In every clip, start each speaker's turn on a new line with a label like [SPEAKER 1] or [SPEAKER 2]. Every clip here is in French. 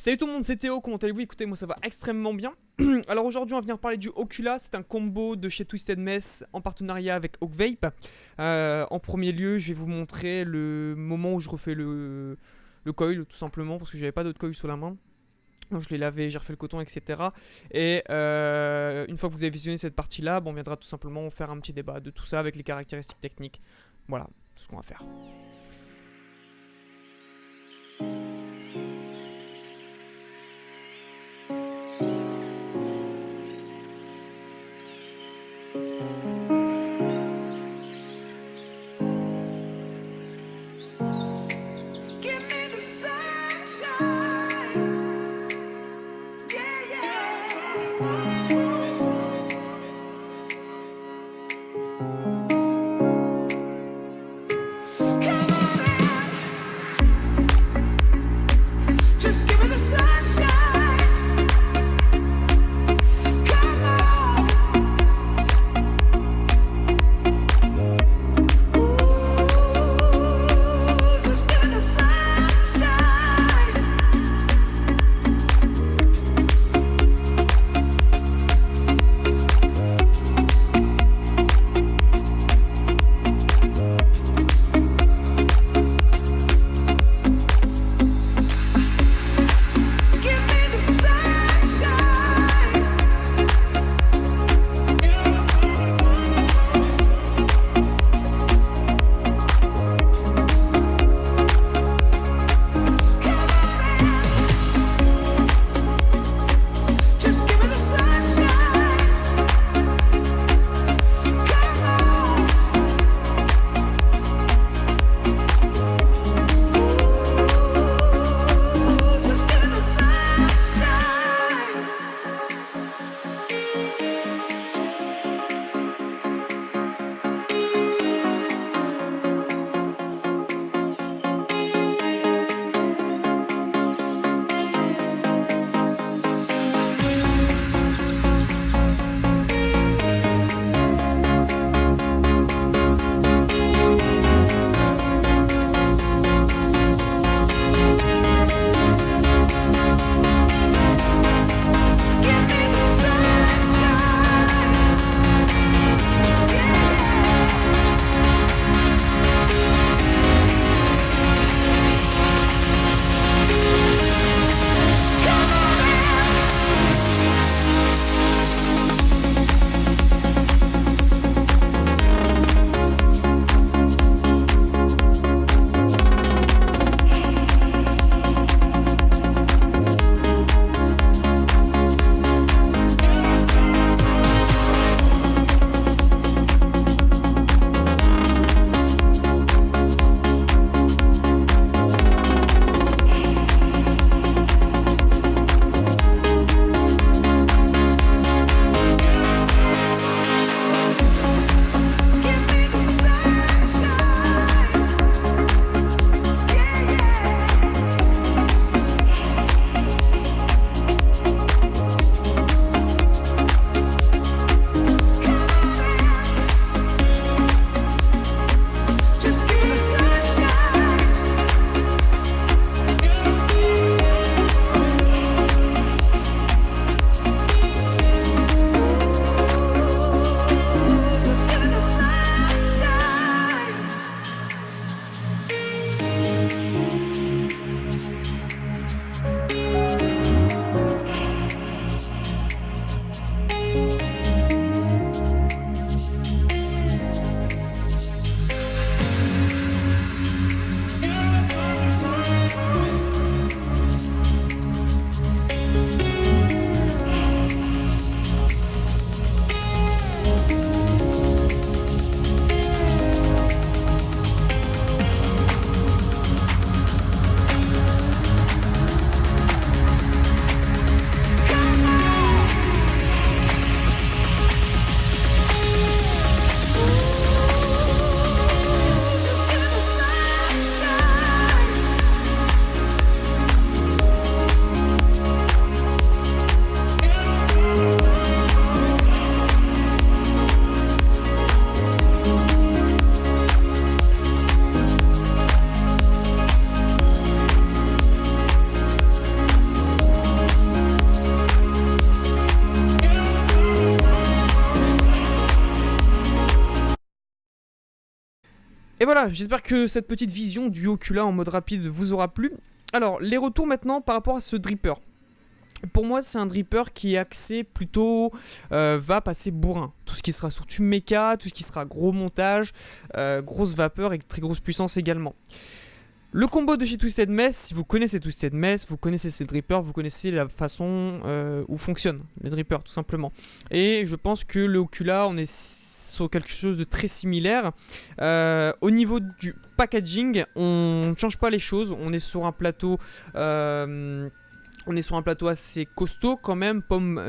[SPEAKER 1] Salut tout le monde, c'est Théo, comment allez-vous? Écoutez, moi ça va extrêmement bien. Alors aujourd'hui on va venir parler du Ocula, c'est un combo de chez Twisted Mess en partenariat avec Oakvape. En premier lieu, je vais vous montrer le moment où je refais le coil tout simplement parce que j'avais pas d'autre coil sous la main. Donc je l'ai lavé, j'ai refait le coton, etc. Et une fois que vous avez visionné cette partie-là, bon, on viendra tout simplement faire un petit débat de tout ça avec les caractéristiques techniques. Voilà, c'est ce qu'on va faire.
[SPEAKER 2] Give me the sunshine. Yeah, yeah. Come
[SPEAKER 1] voilà, j'espère que cette petite vision du Ocula en mode rapide vous aura plu. Alors, les retours maintenant par rapport à ce dripper. Pour moi, c'est un dripper qui est axé plutôt va passer bourrin. Tout ce qui sera sur tube méca, tout ce qui sera gros montage, grosse vapeur et très grosse puissance également. Le combo de chez Twisted Mess, si vous connaissez Twisted Mess, vous connaissez ces drippers, vous connaissez la façon où fonctionnent les drippers tout simplement. Et je pense que le Ocula, on est sur quelque chose de très similaire. Au niveau du packaging, on ne change pas les choses, on est sur un plateau... assez costaud quand même, pomme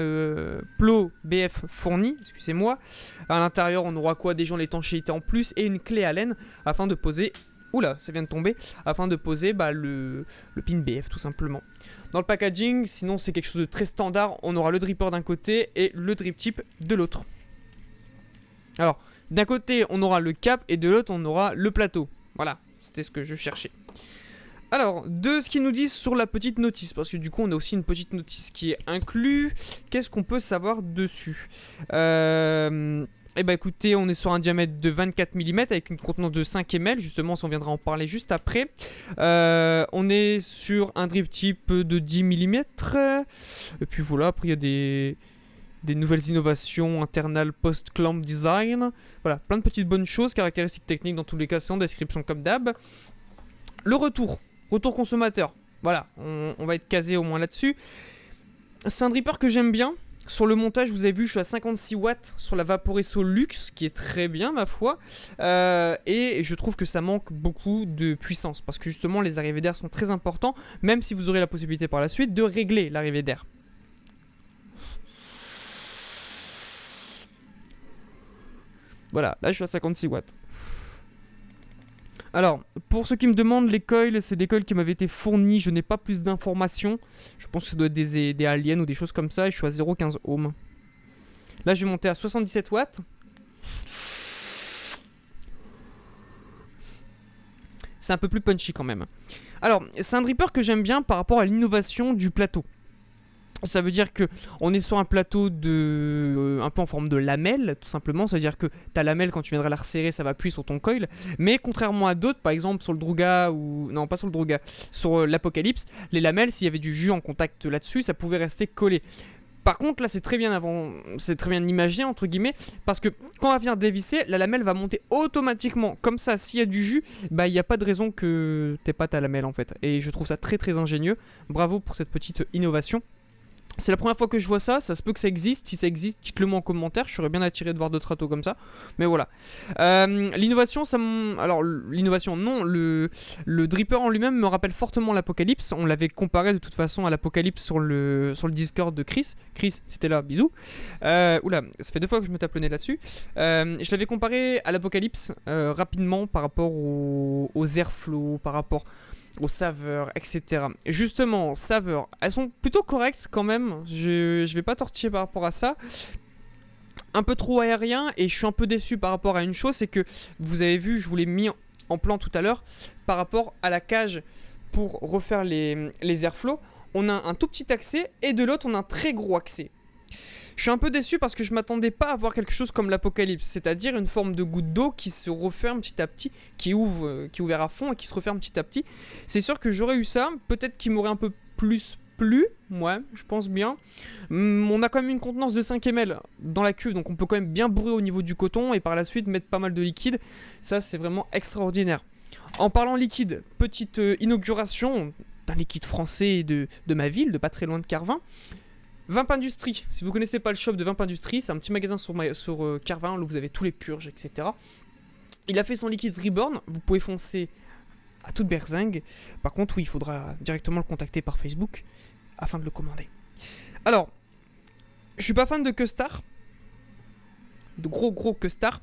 [SPEAKER 1] Plo BF fourni, excusez-moi. À l'intérieur, on aura quoi? Des gens l'étanchéité en plus et une clé Allen afin de poser... Oula, ça vient de tomber. Afin de poser le pin BF tout simplement. Dans le packaging, sinon c'est quelque chose de très standard. On aura le dripper d'un côté et le drip tip de l'autre. Alors, d'un côté, on aura le cap et de l'autre, on aura le plateau. Voilà, c'était ce que je cherchais. Alors, de ce qu'ils nous disent sur la petite notice, parce que du coup on a aussi une petite notice qui est inclue. Qu'est-ce qu'on peut savoir dessus? Eh ben écoutez, on est sur un diamètre de 24 mm avec une contenance de 5 ml, justement ça on viendra en parler juste après. On est sur un drip type de 10 mm. Et puis voilà, après il y a des nouvelles innovations internales post-clamp design. Voilà, plein de petites bonnes choses, caractéristiques techniques dans tous les cas, c'est en description comme d'hab. Le retour consommateur, voilà, on va être casé au moins là-dessus. C'est un dripper que j'aime bien. Sur le montage, vous avez vu, je suis à 56 watts sur la Vaporesso Luxe, qui est très bien ma foi. Et je trouve que ça manque beaucoup de puissance, parce que justement les arrivées d'air sont très importants, même si vous aurez la possibilité par la suite de régler l'arrivée d'air. Voilà, là je suis à 56 watts. Alors, pour ceux qui me demandent, les coils, c'est des coils qui m'avaient été fournis, je n'ai pas plus d'informations. Je pense que ça doit être des aliens ou des choses comme ça, et je suis à 0,15 ohms. Là, je vais monter à 77 watts. C'est un peu plus punchy quand même. Alors, c'est un dripper que j'aime bien par rapport à l'innovation du plateau. Ça veut dire que on est sur un plateau de un peu en forme de lamelle, tout simplement. Ça veut dire que ta lamelle, quand tu viendras la resserrer, ça va appuyer sur ton coil. Mais contrairement à d'autres, par exemple sur le Druga ou non pas sur le Druga, sur l'Apocalypse, les lamelles, s'il y avait du jus en contact là-dessus, ça pouvait rester collé. Par contre, là, c'est très bien imaginé entre guillemets, parce que quand on va venir dévisser, la lamelle va monter automatiquement. Comme ça, s'il y a du jus, bah il n'y a pas de raison que t'aies pas ta lamelle en fait. Et je trouve ça très très ingénieux. Bravo pour cette petite innovation. C'est la première fois que je vois ça, ça se peut que ça existe. Si ça existe, dites-le moi en commentaire, je serais bien attiré de voir d'autres râteaux comme ça. Mais voilà. L'innovation, alors l'innovation, non, le dripper en lui-même me rappelle fortement l'Apocalypse. On l'avait comparé de toute façon à l'Apocalypse sur le Discord de Chris. Chris, c'était là, bisous. Oula, ça fait 2 fois que je me tape le nez là-dessus. Je l'avais comparé à l'Apocalypse rapidement par rapport aux airflow, par rapport aux saveurs, etc. Et justement, saveurs, elles sont plutôt correctes quand même. Je vais pas tortiller par rapport à ça. Un peu trop aérien, et je suis un peu déçu par rapport à une chose, c'est que vous avez vu, je vous l'ai mis en plan tout à l'heure, par rapport à la cage pour refaire les airflows, on a un tout petit accès et de l'autre on a un très gros accès. Je suis un peu déçu parce que je m'attendais pas à voir quelque chose comme l'Apocalypse, c'est-à-dire une forme de goutte d'eau qui se referme petit à petit, qui est ouvert à fond et qui se referme petit à petit. C'est sûr que j'aurais eu ça, peut-être qu'il m'aurait un peu plus plu, ouais, je pense bien. On a quand même une contenance de 5 ml dans la cuve, donc on peut quand même bien bourrer au niveau du coton et par la suite mettre pas mal de liquide. Ça, c'est vraiment extraordinaire. En parlant liquide, petite inauguration d'un liquide français de ma ville, de pas très loin de Carvin. Vamp Industrie, si vous connaissez pas le shop de Vamp Industrie, c'est un petit magasin sur Carvin où vous avez tous les purges, etc. Il a fait son liquide Reborn, vous pouvez foncer à toute berzingue. Par contre, oui, il faudra directement le contacter par Facebook afin de le commander. Alors, je suis pas fan de Custar, de gros Custar.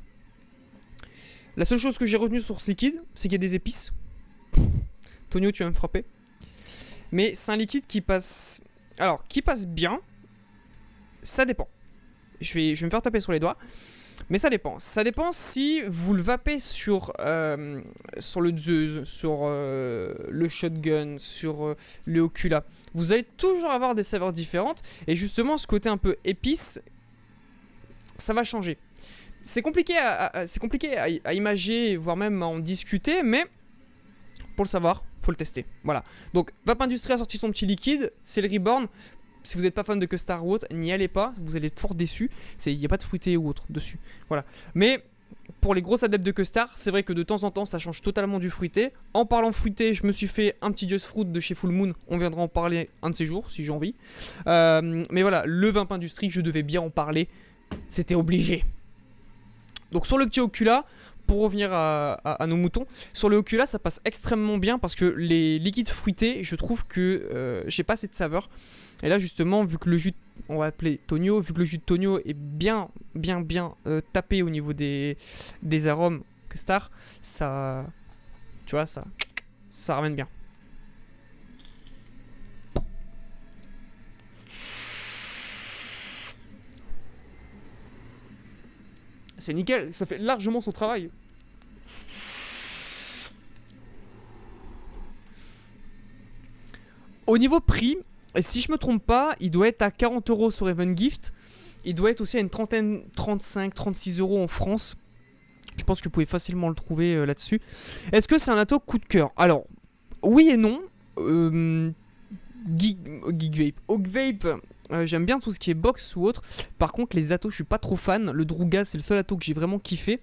[SPEAKER 1] La seule chose que j'ai retenue sur ce liquide, c'est qu'il y a des épices. Tonio, tu vas me frapper. Mais c'est un liquide qui passe... Alors, qui passe bien, ça dépend. Je vais me faire taper sur les doigts. Mais ça dépend. Ça dépend si vous le vapez sur le Zeus, sur le Shotgun, sur le Ocula. Vous allez toujours avoir des saveurs différentes. Et justement, ce côté un peu épice, ça va changer. C'est compliqué, à imager, voire même à en discuter, mais pour le savoir, faut le tester. Voilà. Donc, Vape Industries a sorti son petit liquide, c'est le Reborn. Si vous n'êtes pas fan de Custard ou autre, n'y allez pas, vous allez être fort déçu. Il n'y a pas de fruité ou autre dessus. Voilà. Mais pour les gros adeptes de Custard, c'est vrai que de temps en temps, ça change totalement du fruité. En parlant fruité, je me suis fait un petit Just Fruit de chez Full Moon. On viendra en parler un de ces jours, si j'ai envie. Mais voilà, le Vape Industries, je devais bien en parler. C'était obligé. Donc sur le petit Ocula, pour revenir à nos moutons, sur le Ocula ça passe extrêmement bien parce que les liquides fruités, je trouve que j'ai pas assez de saveur. Et là justement, vu que le jus, on va appeler Tonio, vu que le jus de Tonio est bien tapé au niveau des arômes Custard, ça, tu vois, ça ramène bien. C'est nickel, ça fait largement son travail. Au niveau prix, si je me trompe pas, il doit être à 40 € sur Even Gift. Il doit être aussi à une trentaine, 35, 36 € en France. Je pense que vous pouvez facilement le trouver là-dessus. Est-ce que c'est un atto coup de cœur? Alors, oui et non. Geek Vape. Oak Vape, j'aime bien tout ce qui est box ou autre. Par contre, les attos, je suis pas trop fan. Le Druga, c'est le seul atto que j'ai vraiment kiffé.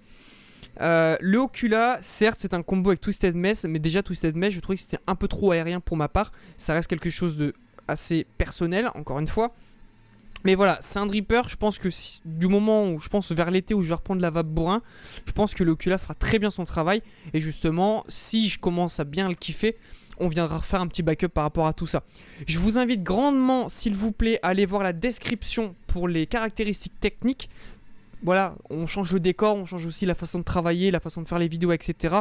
[SPEAKER 1] Le Ocula, certes, c'est un combo avec Twisted Mess, mais déjà Twisted Mess, je trouvais que c'était un peu trop aérien pour ma part. Ça reste quelque chose de assez personnel, encore une fois. Mais voilà, c'est un dripper. Je pense que du moment où je pense vers l'été où je vais reprendre la vape bourrin, je pense que le Ocula fera très bien son travail. Et justement, si je commence à bien le kiffer, on viendra refaire un petit backup par rapport à tout ça. Je vous invite grandement, s'il vous plaît, à aller voir la description pour les caractéristiques techniques. Voilà, on change le décor, on change aussi la façon de travailler, la façon de faire les vidéos, etc.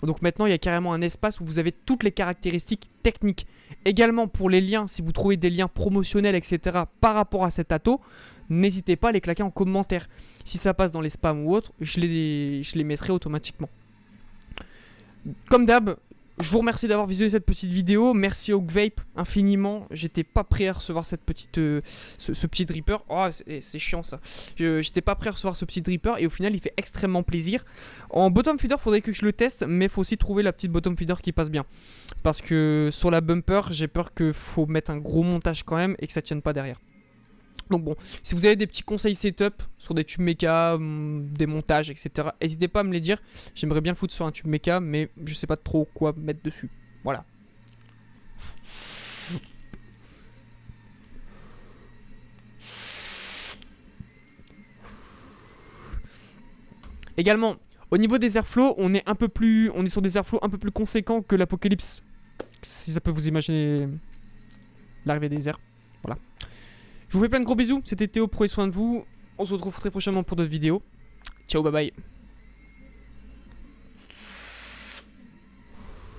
[SPEAKER 1] Donc maintenant, il y a carrément un espace où vous avez toutes les caractéristiques techniques. Également pour les liens, si vous trouvez des liens promotionnels, etc. par rapport à cet atto, n'hésitez pas à les claquer en commentaire. Si ça passe dans les spams ou autre, je les mettrai automatiquement. Comme d'hab, je vous remercie d'avoir visionné cette petite vidéo. Merci Oak Vape infiniment. J'étais pas prêt à recevoir cette petite, ce petit dripper. Oh, c'est chiant ça. J'étais pas prêt à recevoir ce petit dripper et au final il fait extrêmement plaisir. En bottom feeder, faudrait que je le teste, mais faut aussi trouver la petite bottom feeder qui passe bien. Parce que sur la bumper, j'ai peur qu'il faut mettre un gros montage quand même et que ça tienne pas derrière. Donc bon, si vous avez des petits conseils setup sur des tubes méca, des montages, etc., n'hésitez pas à me les dire. J'aimerais bien le foutre sur un tube méca, mais je sais pas trop quoi mettre dessus. Voilà. Également, au niveau des airflows, on est sur des airflows un peu plus conséquents que l'Apocalypse. Si ça peut vous imaginer l'arrivée des airs. Voilà. Je vous fais plein de gros bisous, c'était Théo, prenez soin de vous. On se retrouve très prochainement pour d'autres vidéos. Ciao, bye bye.